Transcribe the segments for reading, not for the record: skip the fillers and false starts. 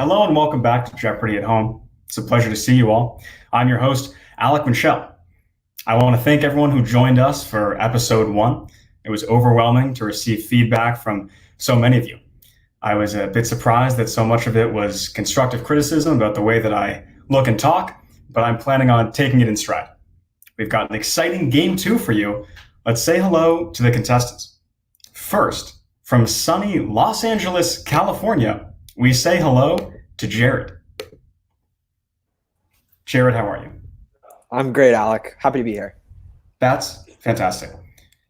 Hello and welcome back to Jeopardy at Home. It's a pleasure to see you all. I'm your host, Alec Michelle. I want to thank everyone who joined us for episode 1. It was overwhelming to receive feedback from so many of you. I was a bit surprised that so much of it was constructive criticism about the way that I look and talk, but I'm planning on taking it in stride. We've got an exciting game 2 for you. Let's say hello to the contestants. First, from sunny Los Angeles, California, we say hello to Jared. Jared, how are you? I'm great, Alec. Happy to be here. That's fantastic.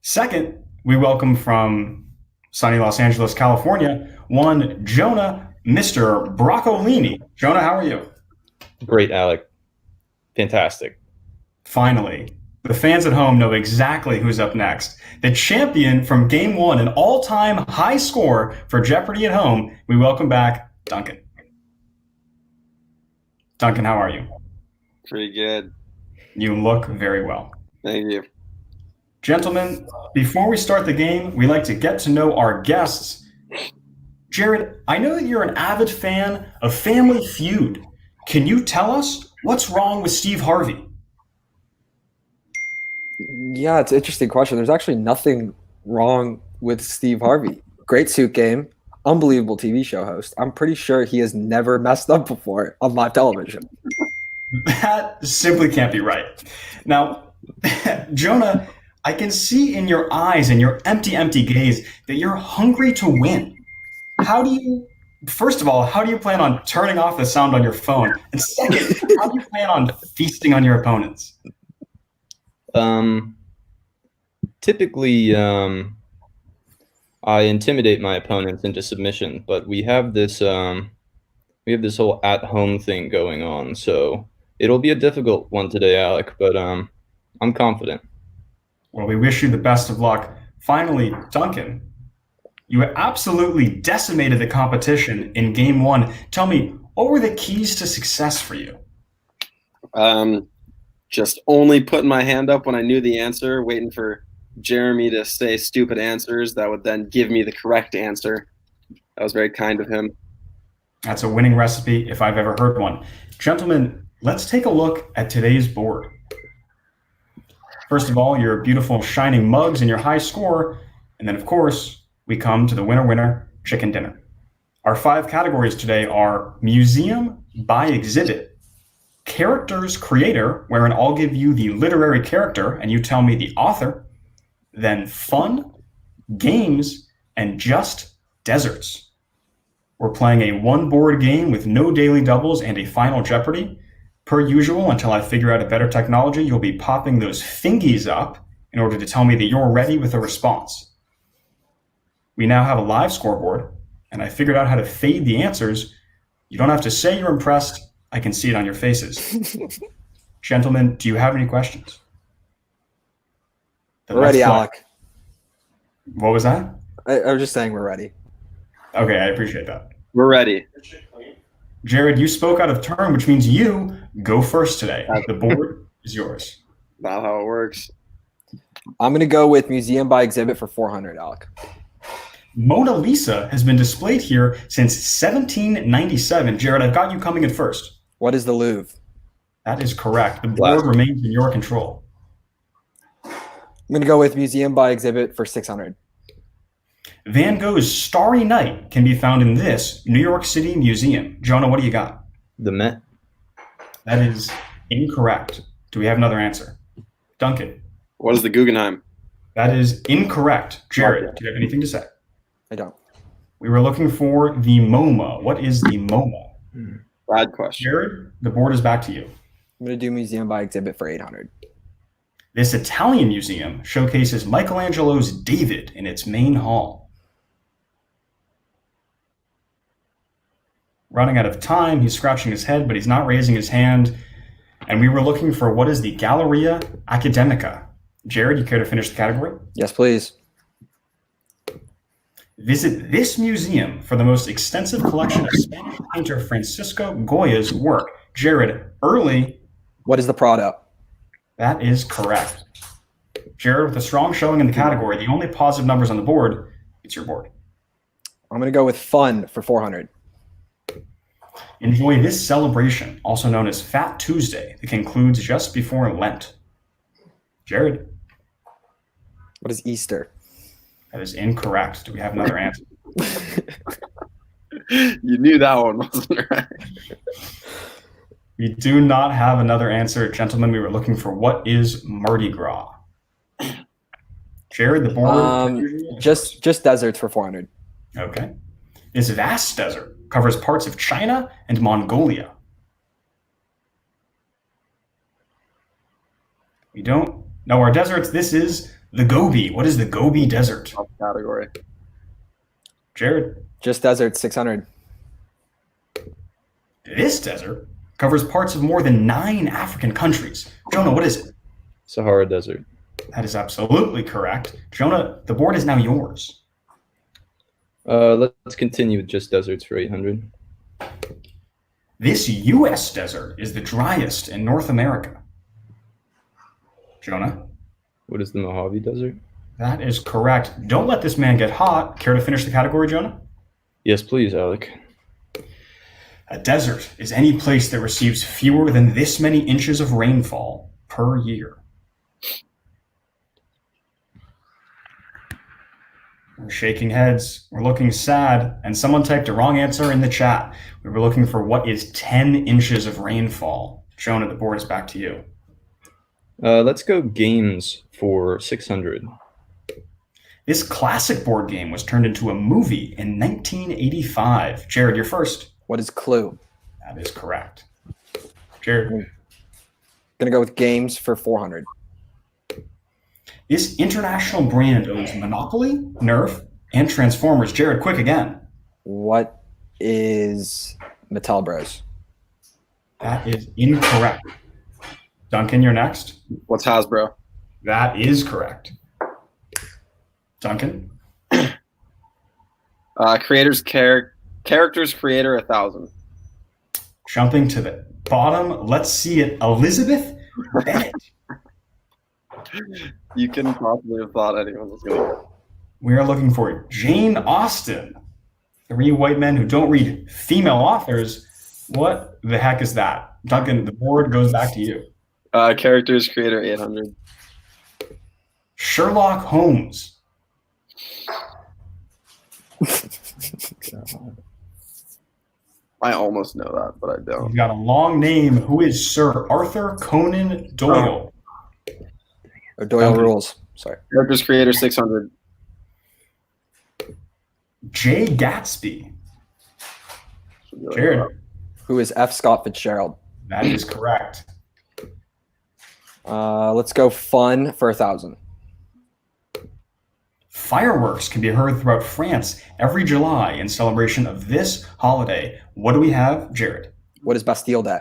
Second, we welcome from sunny Los Angeles, California, one Jonah, Mr. Broccolini. Jonah, how are you? Great, Alec. Fantastic. Finally, the fans at home know exactly who's up next. The champion from Game 1, an all-time high score for Jeopardy at Home. We welcome back Duncan. Duncan, how are you? Pretty good. You look very well. Thank you. Gentlemen, before we start the game, we like to get to know our guests. Jared, I know that you're an avid fan of Family Feud. Can you tell us what's wrong with Steve Harvey? Yeah, it's an interesting question. There's actually nothing wrong with Steve Harvey. Great suit game, unbelievable TV show host. I'm pretty sure he has never messed up before on live television. That simply can't be right. Now, Jonah, I can see in your eyes and your empty gaze that you're hungry to win. First of all, how do you plan on turning off the sound on your phone? And second, how do you plan on feasting on your opponents? Typically, I intimidate my opponents into submission, but we have this whole at-home thing going on, so it'll be a difficult one today, Alec, but I'm confident. Well, we wish you the best of luck. Finally, Duncan, you absolutely decimated the competition in Game 1. Tell me, what were the keys to success for you? Just only putting my hand up when I knew the answer, waiting for Jeremy to say stupid answers that would then give me the correct answer. That was very kind of him. That's a winning recipe if I've ever heard one. Gentlemen, let's take a look at today's board. First of all, your beautiful shining mugs and your high score. And then, of course, we come to the winner chicken dinner. Our 5 categories today are Museum by Exhibit, Characters Creator, wherein I'll give you the literary character and you tell me the author, then Fun, Games, and Just Deserts. We're playing a 1-board game with no daily doubles and a final Jeopardy. Per usual, until I figure out a better technology, you'll be popping those fingies up in order to tell me that you're ready with a response. We now have a live scoreboard, and I figured out how to fade the answers. You don't have to say you're impressed. I can see it on your faces. Gentlemen, do you have any questions? We're ready, Alec. What was that? I was just saying we're ready. Okay, I appreciate that. We're ready. Jared, you spoke out of turn, which means you go first today. The board is yours. Not how it works. I'm going to go with Museum by Exhibit for 400, Alec. Mona Lisa has been displayed here since 1797. Jared, I've got you coming in first. What is the Louvre? That is correct. The board remains in your control. I'm going to go with Museum by Exhibit for 600. Van Gogh's Starry Night can be found in this New York City museum. Jonah, what do you got? The Met. That is incorrect. Do we have another answer? Duncan. What is the Guggenheim? That is incorrect. Jared, do you have anything to say? I don't. We were looking for the MoMA. What is the MoMA? Bad question. Jared, the board is back to you. I'm going to do Museum by Exhibit for 800. This Italian museum showcases Michelangelo's David in its main hall. Running out of time, he's scratching his head, but he's not raising his hand. And we were looking for what is the Galleria Academica. Jared, you care to finish the category? Yes, please. Visit this museum for the most extensive collection of Spanish painter Francisco Goya's work. Jared, early. What is the Prado? That is correct. Jared, with a strong showing in the category, the only positive numbers on the board, it's your board. I'm going to go with Fun for 400. Enjoy this celebration, also known as Fat Tuesday, that concludes just before Lent. Jared, What is Easter? that is incorrect. Do we have another answer? You knew that one wasn't right. We do not have another answer. Gentlemen, we were looking for what is Mardi Gras? Jared, the board. Just deserts for 400. Okay. This vast desert covers parts of China and Mongolia. We don't know our deserts. This is the Gobi. What is the Gobi Desert? Top category. Jared, Just deserts 600. this desert covers parts of more than 9 African countries. Jonah, what is it? Sahara Desert. That is absolutely correct. Jonah, the board is now yours. Let's continue with just deserts for 800. This U.S. desert is the driest in North America. Jonah, What is the Mojave Desert? that is correct. Don't let this man get hot. Care to finish the category, Jonah? Yes, please, Alec. A desert is any place that receives fewer than this many inches of rainfall per year. We're shaking heads. We're looking sad. And someone typed a wrong answer in the chat. We were looking for what is 10 inches of rainfall. Jonah, the board is back to you. Let's go games for 600. This classic board game was turned into a movie in 1985. Jared, you're first. What is Clue? That is correct. Jared. Gonna go with games for 400. This international brand owns Monopoly, Nerf, and Transformers. Jared, quick again. What is Mattel Bros? That is incorrect. Duncan, you're next. What's Hasbro? That is correct. Duncan? Characters creator 1,000. Jumping to the bottom, let's see it. Elizabeth Bennett. You couldn't possibly have thought anyone was going to. We are looking for Jane Austen. 3 white men who don't read female authors. What the heck is that? Duncan, the board goes back to you. Characters creator 800. Sherlock Holmes. I almost know that, but I don't. You've got a long name. Who is Sir Arthur Conan Doyle? Or Doyle rules. Sorry. Characters creator 600. Jay Gatsby. Jared. Who is F. Scott Fitzgerald? That is correct. Let's go fun for 1,000. Fireworks can be heard throughout France every July in celebration of this holiday. What do we have, Jared? What is Bastille Day?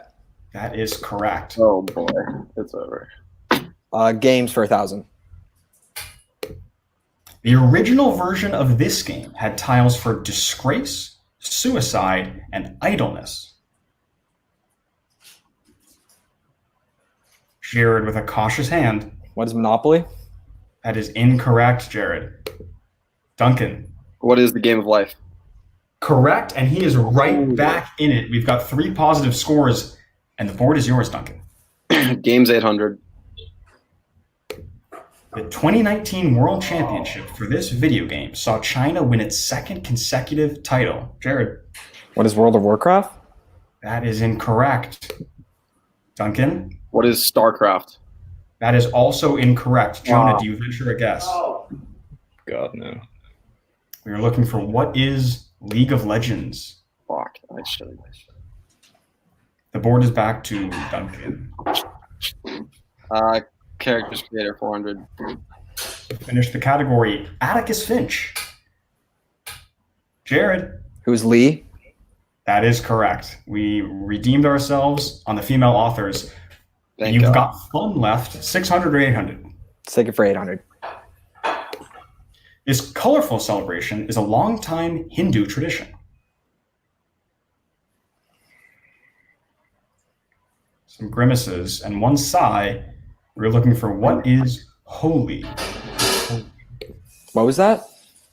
That is correct. Oh boy, it's over. Games for 1,000. The original version of this game had tiles for disgrace, suicide, and idleness. Jared with a cautious hand. What is Monopoly? That is incorrect, Jared. Duncan. What is the game of life? Correct, and he is right back in it. We've got 3 positive scores, and the board is yours, Duncan. Games 800. The 2019 World Championship for this video game saw China win its 2nd consecutive title. Jared. What is World of Warcraft? That is incorrect. Duncan. What is StarCraft? That is also incorrect. Jonah, do you venture a guess? God, no. We are looking for what is League of Legends. Fuck, I should. The board is back to Duncan. Characters creator 400. Finish the category. Atticus Finch. Jared. Who's Lee? That is correct. We redeemed ourselves on the female authors. Thank You've God. got fun left. 600 or 800. Let's take it for 800. This colorful celebration is a long-time Hindu tradition. Some grimaces and one sigh. We're looking for what is Holi. What was that?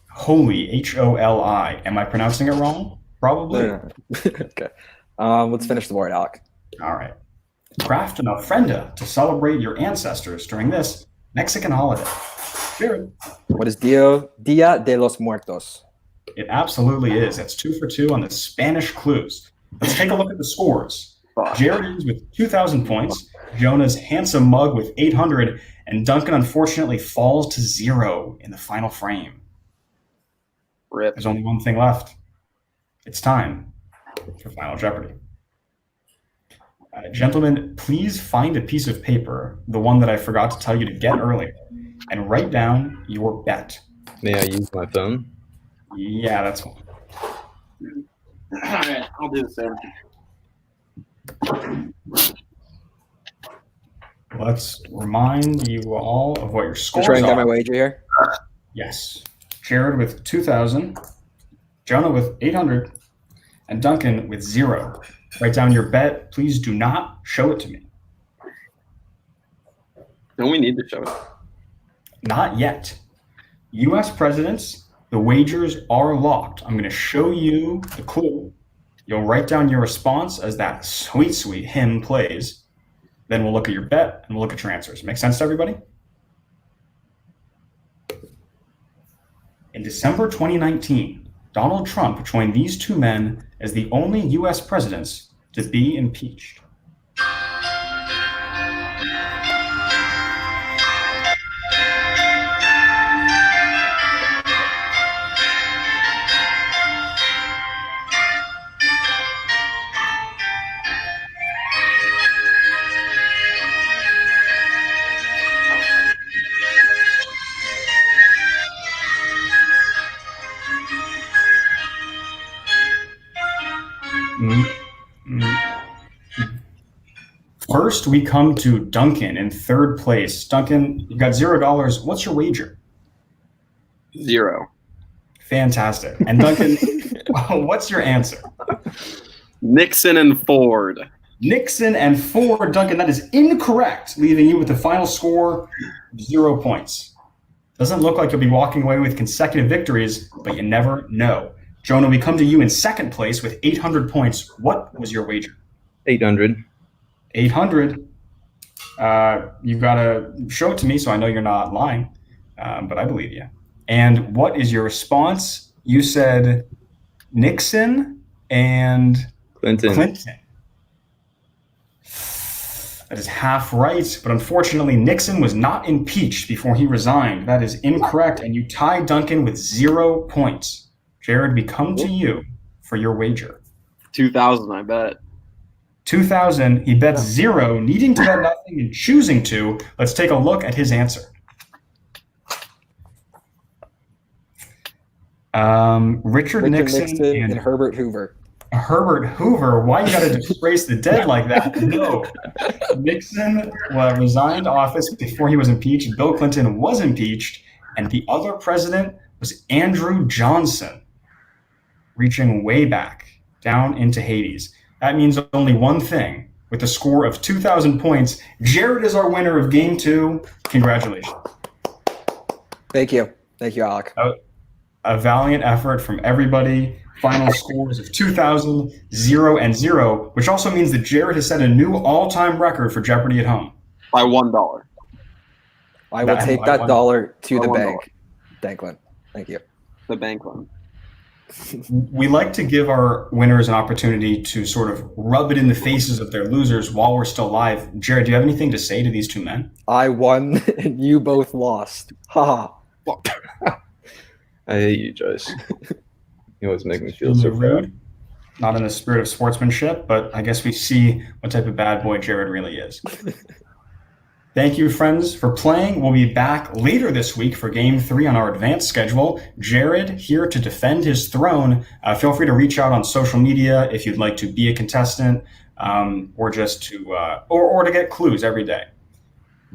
Holi, Holi. Am I pronouncing it wrong? Probably. No. Okay. Let's finish the board, Alec. All right. Craft an ofrenda to celebrate your ancestors during this Mexican holiday. Jared. What is Dia de los Muertos? It absolutely is. It's 2 for 2 on the Spanish clues. Let's take a look at the scores. Jared is with 2,000 points. Jonah's handsome mug with 800. And Duncan, unfortunately, falls to 0 in the final frame. Rip. There's only one thing left. It's time for Final Jeopardy. Gentlemen, please find a piece of paper, the one that I forgot to tell you to get earlier, and write down your bet. May I use my phone? Yeah, that's one. All right, I'll do the same. Let's remind you all of what your scores Try and get my are. wager here. Yes. Jared with 2,000, Jonah with 800, and Duncan with 0. Write down your bet. Please do not show it to me. Don't we need to show it? Not yet. U.S. presidents, the wagers are locked. I'm going to show you the clue. You'll write down your response as that sweet, sweet hymn plays. Then we'll look at your bet and we'll look at your answers. Make sense to everybody? In December 2019, Donald Trump joined these two men as the only U.S. presidents to be impeached. First, we come to Duncan in third place. Duncan, you got $0. What's your wager? 0. Fantastic. And Duncan, what's your answer? Nixon and Ford. Nixon and Ford. Duncan, that is incorrect, leaving you with the final score of 0 points. Doesn't look like you'll be walking away with consecutive victories, but you never know. Jonah, we come to you in second place with 800 points. What was your wager? 800. 800. You've got to show it to me so I know you're not lying, but I believe you. And what is your response? You said Nixon and Clinton. That is half right, but unfortunately, Nixon was not impeached before he resigned. That is incorrect, and you tied Duncan with 0 points. Jared, we come to you for your wager. 2,000, I bet. 2,000. He bets 0, needing to bet nothing and choosing to. Let's take a look at his answer. Richard Nixon and Herbert Hoover. Herbert Hoover. Why you got to disgrace the dead like that? No. Nixon resigned office before he was impeached. Bill Clinton was impeached. And the other president was Andrew Johnson, reaching way back down into Hades. That means only one thing. With a score of 2,000 points, Jared is our winner of Game 2. Congratulations. Thank you. Thank you, Alec. A valiant effort from everybody. Final scores of 2,000, 0, and 0, which also means that Jared has set a new all-time record for Jeopardy at home. By $1. I will take that dollar to the bank. Duncan. Thank you. The bank one. We like to give our winners an opportunity to sort of rub it in the faces of their losers while we're still live. Jared, do you have anything to say to these two men? I won and you both lost. Ha ha. I hate you, Joyce. You always make me feel so rude. bad. Not in the spirit of sportsmanship, but I guess we see what type of bad boy Jared really is. Thank you, friends, for playing. We'll be back later this week for Game 3 on our advanced schedule. Jared here to defend his throne. Feel free to reach out on social media if you'd like to be a contestant, or just to or to get clues every day.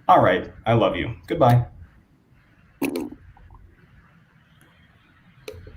All right, I love you. Goodbye.